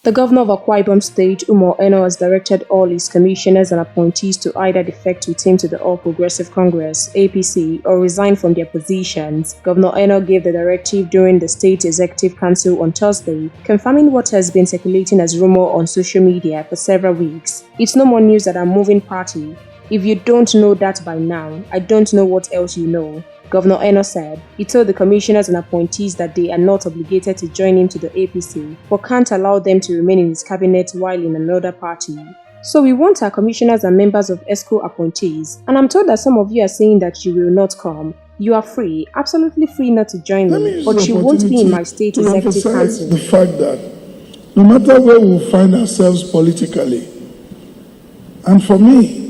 The governor of Akwa Ibom State, Eno, has directed all his commissioners and appointees to either defect with him to the All Progressive Congress (APC) or resign from their positions. Governor Eno gave the directive during the State Executive Council on Thursday, confirming what has been circulating as rumor on social media for several weeks. It's no more news that I'm moving party. If you don't know that by now, I don't know what else you know, Governor Eno said. He told the commissioners and appointees that they are not obligated to join him to the APC, but can't allow them to remain in his cabinet while in another party. So we want our commissioners and members of ESCO appointees, and I'm told that some of you are saying that you will not come. You are free, absolutely free not to join me, but you won't be in my state executive council. The fact that no matter where we find ourselves politically, and for me,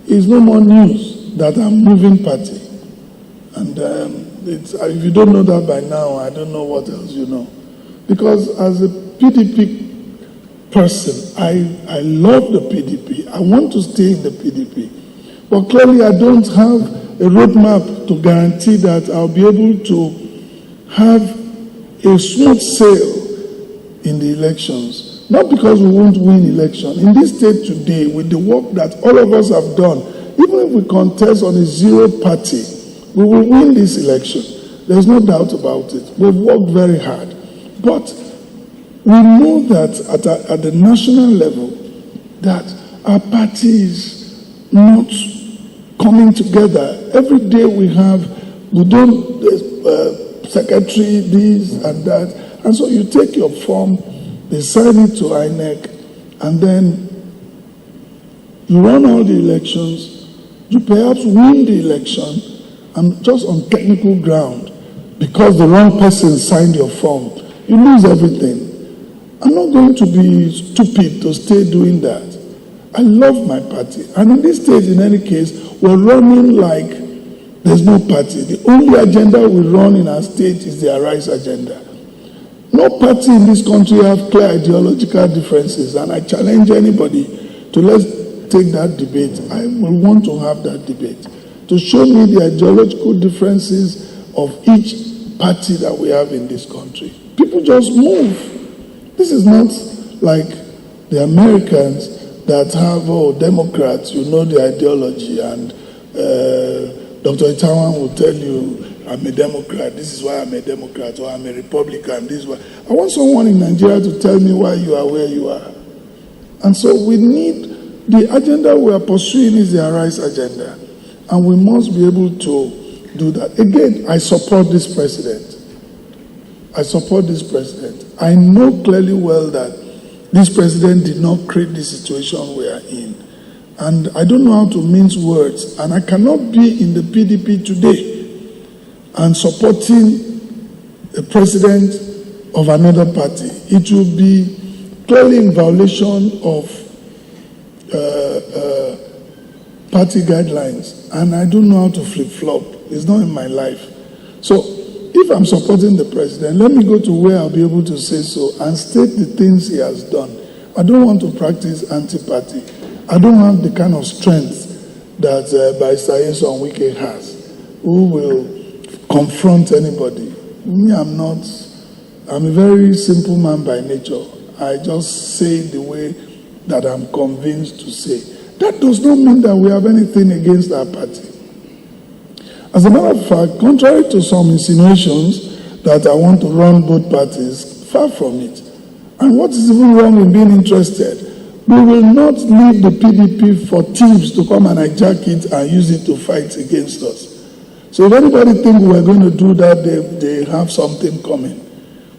it's no more news that I'm moving party. And if you don't know that by now, I don't know what else you know. Because as a PDP person, I love the PDP. I want to stay in the PDP. But clearly I don't have a roadmap to guarantee that I'll be able to have a smooth sail in the elections. Not because we won't win election. In this state today, with the work that all of us have done, even if we contest on a zero party, we will win this election. There's no doubt about it. We've worked very hard. But we know that at the national level, that our party is not coming together. Every day we don't, secretary, this and that. And so you take your form, they sign it to INEC, and then you run all the elections, you perhaps win the election, and just on technical ground, because the wrong person signed your form, you lose everything. I'm not going to be stupid to stay doing that. I love my party. And in this stage, in any case, we're running like there's no party. The only agenda we run in our state is the Arise agenda. No party in this country have clear ideological differences, and I challenge anybody to let's take that debate. I will want to have that debate, to show me the ideological differences of each party that we have in this country. People just move. This is not like the Americans that have, Democrats, you know the ideology, and Dr. Itawan will tell you, I'm a Democrat, this is why I'm a Democrat, or I'm a Republican, this is why. I want someone in Nigeria to tell me why you are where you are. And so we need, the agenda we are pursuing is the Arise agenda. And we must be able to do that. Again, I support this president. I support this president. I know clearly well that this president did not create the situation we are in. And I don't know how to mince words. And I cannot be in the PDP today and supporting a president of another party. It will be clearly in violation of party guidelines, and I don't know how to flip-flop. It's not in my life. So if I'm supporting the president, let me go to where I'll be able to say so and state the things he has done. I don't want to practice anti-party. I don't have the kind of strength that Barrister Nyesom Wike has, who will confront anybody. Me, I'm a very simple man by nature. I just say the way that I'm convinced to say. That does not mean that we have anything against our party. As a matter of fact, contrary to some insinuations that I want to run both parties, far from it. And what is even wrong in being interested? We will not leave the PDP for thieves to come and hijack it and use it to fight against us. So if anybody thinks we're going to do that, they have something coming.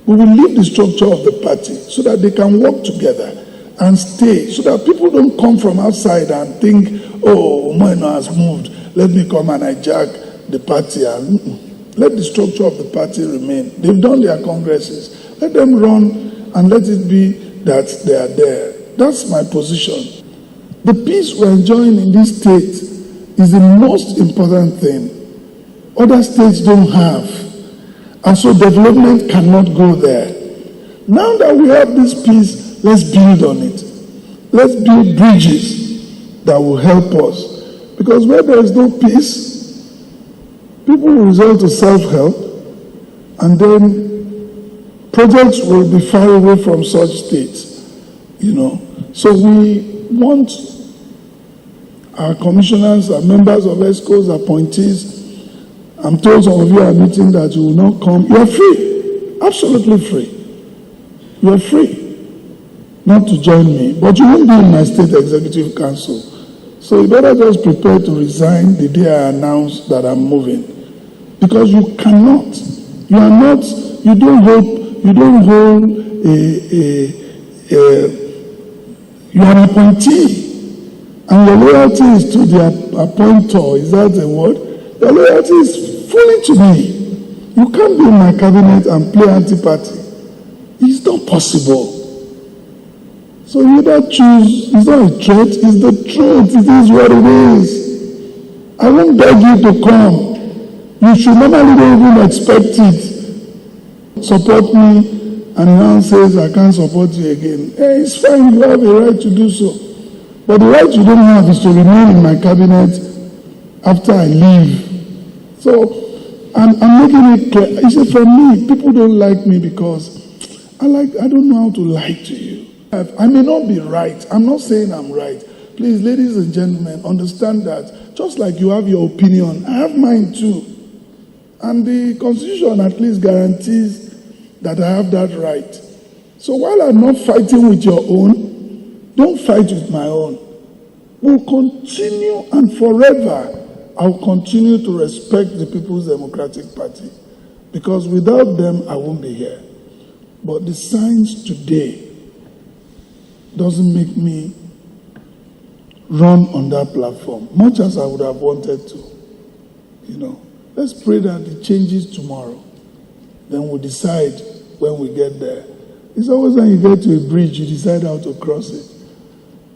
We will leave the structure of the party so that they can work together and stay, so that people don't come from outside and think, Moeno has moved, let me come and hijack the party. And let the structure of the party remain. They've done their congresses. Let them run and let it be that they are there. That's my position. The peace we're enjoying in this state is the most important thing. Other states don't have. And so development cannot go there. Now that we have this peace, let's build on it. Let's build bridges that will help us. Because where there is no peace, people will resort to self-help, and then projects will be far away from such states. So we want our commissioners, our members of ESCOs, appointees. I'm told some of you are meeting that you will not come. You are free, absolutely free. You are free not to join me, but you won't be in my state executive council. So you better just prepare to resign the day I announce that I'm moving, because you cannot. You are not. You don't hold you are an appointee, and your loyalty is to the appointer. Is that the word? Your loyalty is fully to me. You can't be in my cabinet and play anti-party. It's not possible. So you either choose. It's not a threat. It's the truth. It is what it is. I won't beg you to come. You should normally don't even expect it. Support me. And now says, I can't support you again. Hey, it's fine, you have a right to do so. But the right you don't have is to remain in my cabinet after I leave. So, I'm making it clear. You see, for me, people don't like me because I don't know how to lie to you. I may not be right. I'm not saying I'm right. Please, ladies and gentlemen, understand that just like you have your opinion, I have mine too. And the Constitution at least guarantees that I have that right. So while I'm not fighting with your own, don't fight with my own. We'll continue, and forever, I'll continue to respect the People's Democratic Party, because without them, I won't be here. But the signs today doesn't make me run on that platform, much as I would have wanted to. Let's pray that it changes tomorrow. Then we'll decide when we get there. It's always when you get to a bridge, you decide how to cross it.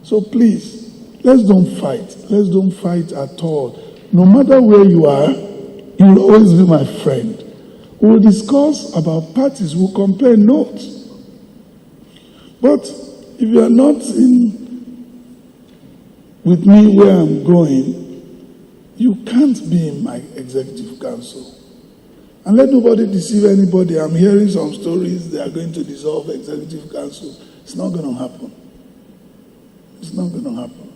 So please, let's don't fight. Let's don't fight at all. No matter where you are, you will always be my friend. We'll discuss about parties. We'll compare notes. But if you are not with me where I'm going, you can't be in my executive council. And let nobody deceive anybody. I'm hearing some stories they are going to dissolve executive council. It's not going to happen. It's not going to happen.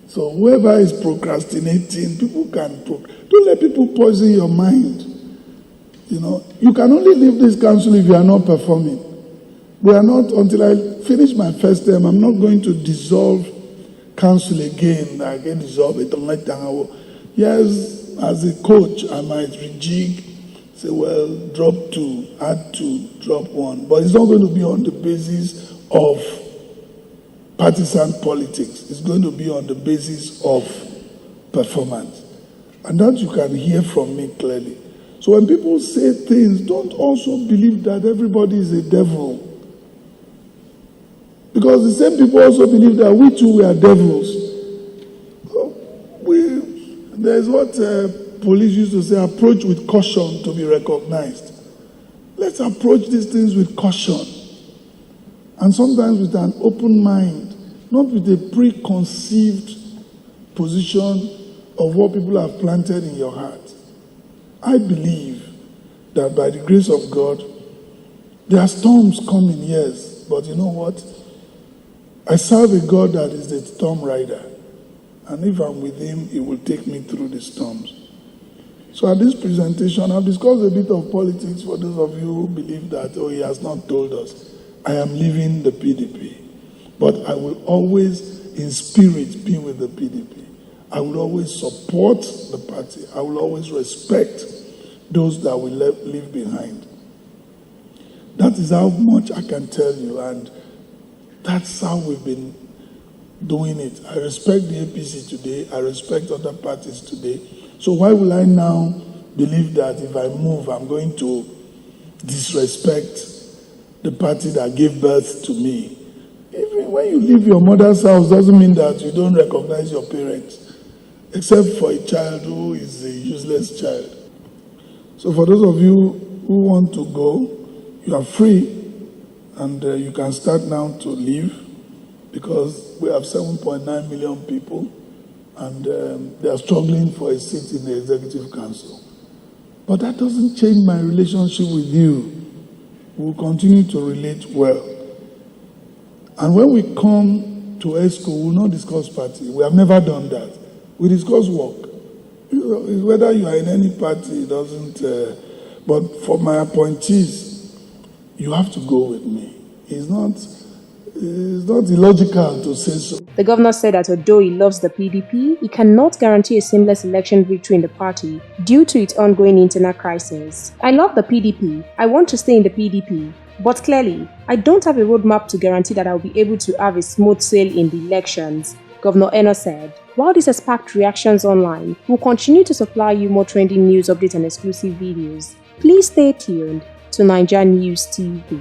So whoever is procrastinating, people can don't let people poison your mind. You can only leave this council if you are not performing. We are not, until I finish my first term, I'm not going to dissolve council again. I can dissolve it. Yes, as a coach, I might rejig, say, well, drop 2, add 2, drop 1. But it's not going to be on the basis of partisan politics. It's going to be on the basis of performance. And that you can hear from me clearly. So when people say things, don't also believe that everybody is a devil. Because the same people also believe that we too we are devils. There's what police used to say, approach with caution to be recognized. Let's approach these things with caution. And sometimes with an open mind, not with a preconceived position of what people have planted in your heart. I believe that by the grace of God, there are storms coming, yes. But you know what? I serve a God that is the storm rider. And if I'm with him, he will take me through the storms. So at this presentation, I've discussed a bit of politics for those of you who believe that, he has not told us. I am leaving the PDP. But I will always, in spirit, be with the PDP. I will always support the party. I will always respect those that we leave behind. That is how much I can tell you, and that's how we've been doing it. I respect the APC today. I respect other parties today. So why will I now believe that if I move, I'm going to disrespect the party that gave birth to me? Even when you leave your mother's house, doesn't mean that you don't recognize your parents, except for a child who is a useless child. So for those of you who want to go, you are free, and you can start now to leave, because we have 7.9 million people, and they are struggling for a seat in the Executive Council. But that doesn't change my relationship with you. We will continue to relate well. And when we come to ESCO, we will not discuss party. We have never done that. We discuss work. Whether you are in any party, it doesn't. But for my appointees, you have to go with me. It's not illogical to say so. The governor said that although he loves the PDP, he cannot guarantee a seamless election victory in the party due to its ongoing internal crisis. I love the PDP. I want to stay in the PDP. But clearly, I don't have a roadmap to guarantee that I'll be able to have a smooth sail in the elections, Governor Eno said. While this has sparked reactions online, we'll continue to supply you more trending news updates and exclusive videos. Please stay tuned to NaijaNews TV.